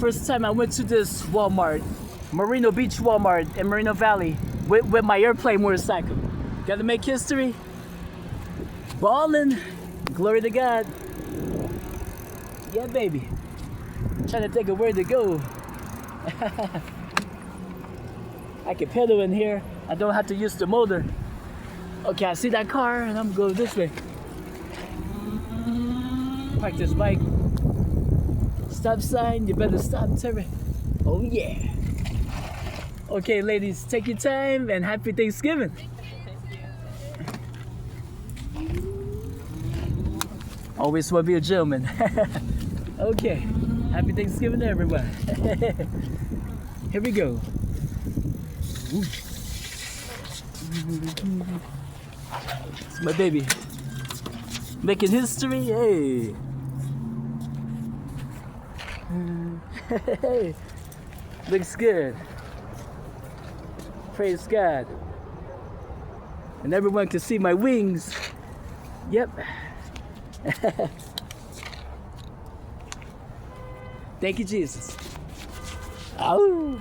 first time I went to this Walmart, Merino Beach Walmart in Moreno Valley with my airplane motorcycle. Gotta make history. Ballin'. Glory to God. Yeah, baby. Trying to think of where to go. I can pedal in here. I don't have to use the motor. Okay, I see that car and I'm going this way. Park this bike. Stop sign, you better stop, Terry. Oh yeah. Okay, ladies, take your time and happy Thanksgiving. Always want to be a gentleman. Okay, happy Thanksgiving to everyone. Here we go. It's my baby. Making history, hey. Hey, looks good. Praise God. And everyone can see my wings. Yep. Thank you, Jesus. Oh.